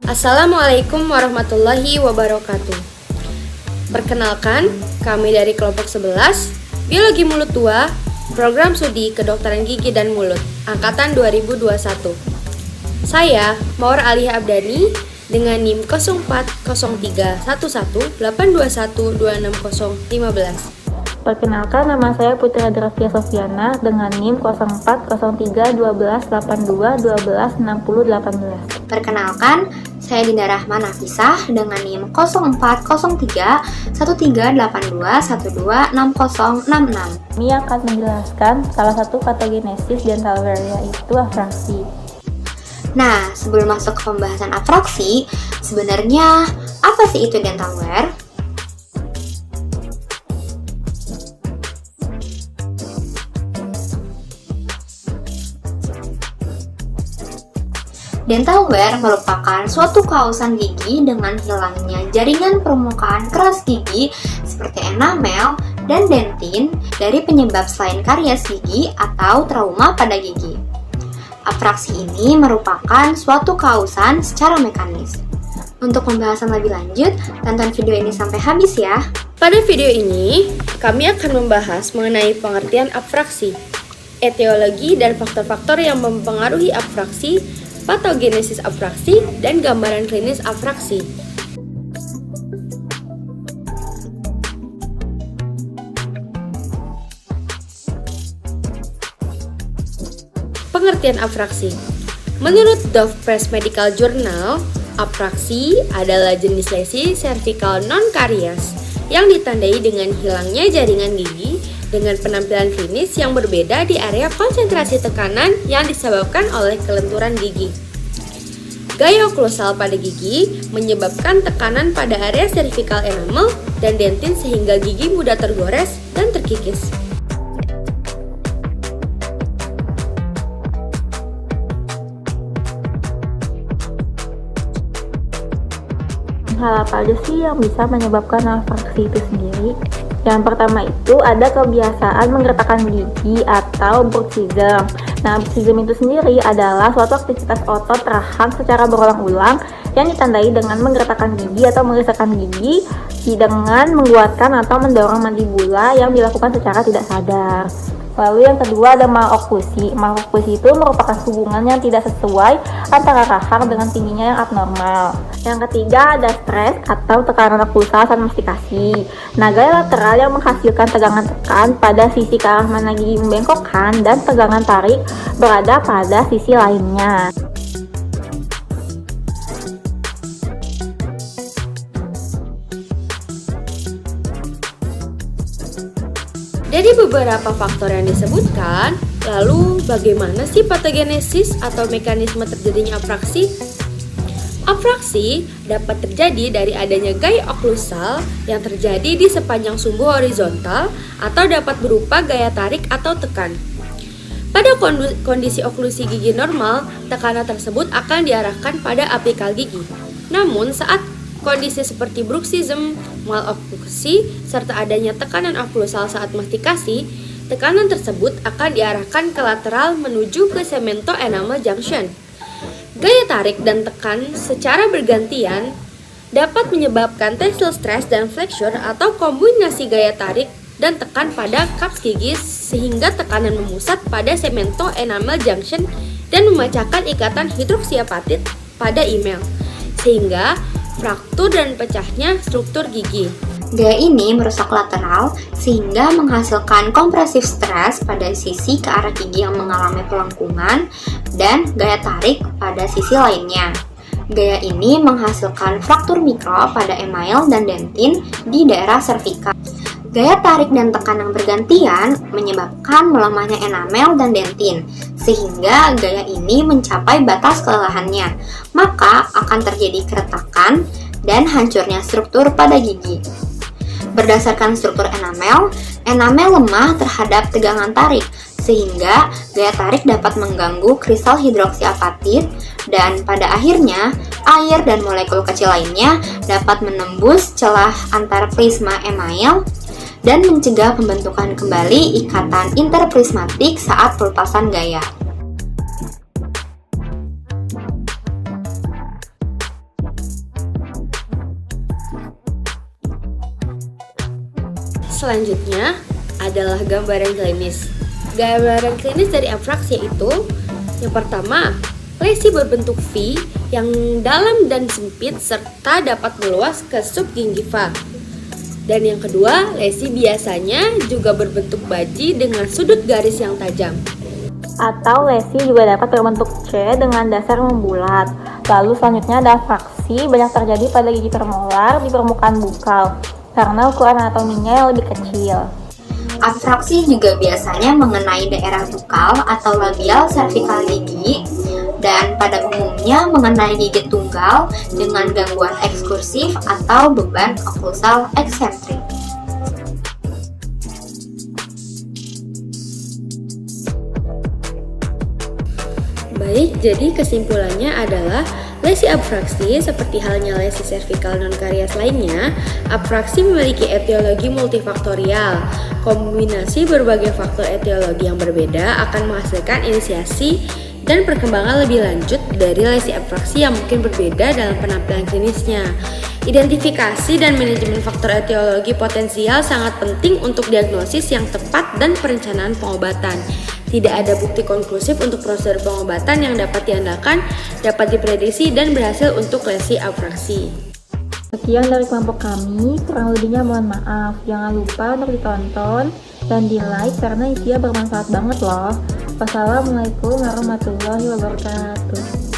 Assalamualaikum warahmatullahi wabarakatuh. Perkenalkan, kami dari kelompok 11, Biologi Mulut 2, Program Studi Kedokteran Gigi dan Mulut, Angkatan 2021. Saya, Mawar Aliyah Abdani, dengan NIM 04031182126015. Perkenalkan, nama saya Putri Adrafia Sofiana dengan NIM 04031282126018. Perkenalkan, saya Dinda Rahman Nafisah dengan NIM 04031382126066. Kami akan menjelaskan salah satu patogenesis dental wear, yaitu afraksi. Nah, sebelum masuk ke pembahasan afraksi, sebenarnya apa sih itu dental wear? Dental wear merupakan suatu kausan gigi dengan hilangnya jaringan permukaan keras gigi seperti enamel dan dentin dari penyebab selain karies gigi atau trauma pada gigi. Afraksi ini merupakan suatu kausan secara mekanis. Untuk pembahasan lebih lanjut, tonton video ini sampai habis ya. Pada video ini, kami akan membahas mengenai pengertian afraksi, etiologi dan faktor-faktor yang mempengaruhi afraksi, patogenesis afraksi, dan gambaran klinis afraksi. Pengertian afraksi. Menurut Dove Press Medical Journal, afraksi adalah jenis lesi cervical non-karias yang ditandai dengan hilangnya jaringan gigi dengan penampilan klinis yang berbeda di area konsentrasi tekanan yang disebabkan oleh kelenturan gigi. Gaya oklusal pada gigi menyebabkan tekanan pada area cervical enamel dan dentin sehingga gigi mudah tergores dan terkikis. Hal apa aja sih yang bisa menyebabkan afraksi itu sendiri? Yang pertama itu ada kebiasaan menggerakkan gigi atau bruxism. Nah, bruxism itu sendiri adalah suatu aktivitas otot rahang secara berulang-ulang yang ditandai dengan menggerakkan gigi atau mengesekkan gigi dengan menguatkan atau mendorong mandibula yang dilakukan secara tidak sadar. Lalu yang kedua ada maloklusi. Maloklusi itu merupakan hubungan yang tidak sesuai antara rahang dengan tingginya yang abnormal. Yang ketiga ada stres atau tekanan oklusal saat mastikasi. Nah, gaya lateral yang menghasilkan tegangan tekan pada sisi ke arah mana gigi membengkokkan dan tegangan tarik berada pada sisi lainnya. Dari beberapa faktor yang disebutkan, lalu bagaimana sih patogenesis atau mekanisme terjadinya afraksi? Afraksi dapat terjadi dari adanya gaya oklusal yang terjadi di sepanjang sumbu horizontal atau dapat berupa gaya tarik atau tekan. Pada kondisi oklusi gigi normal, tekanan tersebut akan diarahkan pada apikal gigi. Namun saat kondisi seperti bruxism, maloklusi, serta adanya tekanan oklusal saat mastikasi, tekanan tersebut akan diarahkan ke lateral menuju ke cemento enamel junction. Gaya tarik dan tekan secara bergantian dapat menyebabkan tensile stress dan flexure atau kombinasi gaya tarik dan tekan pada cups gigi sehingga tekanan memusat pada cemento enamel junction dan memecahkan ikatan hidroksiapatit pada enamel sehingga fraktur dan pecahnya struktur gigi. Gaya ini merusak lateral sehingga menghasilkan kompresif stres pada sisi ke arah gigi yang mengalami pelengkungan dan gaya tarik pada sisi lainnya. Gaya ini menghasilkan fraktur mikro pada email dan dentin di daerah servikal. Gaya tarik dan tekan yang bergantian menyebabkan melemahnya enamel dan dentin, sehingga gaya ini mencapai batas kelelahannya, maka akan terjadi keretakan dan hancurnya struktur pada gigi. Berdasarkan struktur enamel lemah terhadap tegangan tarik, sehingga gaya tarik dapat mengganggu kristal hidroksiapatit dan pada akhirnya air dan molekul kecil lainnya dapat menembus celah antar prisma email dan mencegah pembentukan kembali ikatan interprismatik saat pelepasan gaya. selanjutnya adalah gambaran klinis. Gambaran klinis dari afraksi yaitu yang pertama, lesi berbentuk V yang dalam dan sempit serta dapat meluas ke subgingiva. Dan yang kedua, lesi biasanya juga berbentuk baji dengan sudut garis yang tajam. Atau lesi juga dapat berbentuk C dengan dasar membulat. Lalu selanjutnya ada afraksi, banyak terjadi pada gigi premolar di permukaan bukal karena ukuran anatominya yang lebih kecil. Afraksi juga biasanya mengenai daerah bukal atau labial servikal gigi dan pada umumnya mengenai gigi tunggal dengan gangguan ekskursif atau beban oklusal eksentrik. Baik, jadi kesimpulannya adalah lesi afraksi seperti halnya lesi servikal non-karias lainnya, afraksi memiliki etiologi multifaktorial. Kombinasi berbagai faktor etiologi yang berbeda akan menghasilkan inisiasi dan perkembangan lebih lanjut dari lesi afraksi yang mungkin berbeda dalam penampilan klinisnya. Identifikasi dan manajemen faktor etiologi potensial sangat penting untuk diagnosis yang tepat dan perencanaan pengobatan. Tidak ada bukti konklusif untuk prosedur pengobatan yang dapat diandalkan, dapat diprediksi, dan berhasil untuk lesi afraksi. Sekian dari kelompok kami, kurang lebihnya mohon maaf. Jangan lupa untuk ditonton dan di like karena isinya bermanfaat banget loh. Wassalamualaikum warahmatullahi wabarakatuh.